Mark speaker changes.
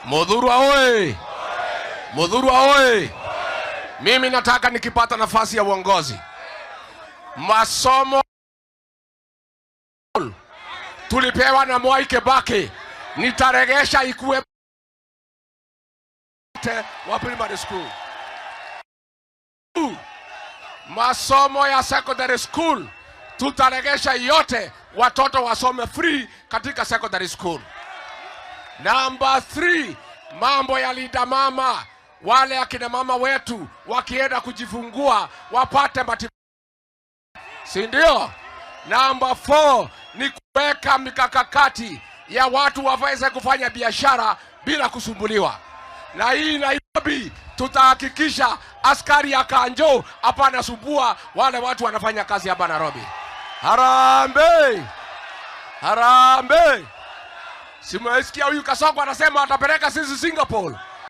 Speaker 1: Mudhurwa oye! Mudhurwa oye! Mimi nataka nikipata nafasi ya uongozi, masomo tulipewa na Mwai Kibaki nitaregesha ikuwe wa primary school. Masomo ya secondary school tutaregesha yote, watoto wasome free katika secondary school. Number 3, mambo ya linda mama, wale akina mama wetu wakienda kujifungua wapate matibabu, si ndio? Number 4 ni kuweka mikakati ya watu waweze kufanya biashara bila kusumbuliwa. Na hii Nairobi tutahakikisha askari ya Kanjo hapana sumbua wale watu wanafanya kazi hapa Nairobi. Harambee! Harambee! Simesikia huyu Kasongo anasema atapeleka sisi Singapore.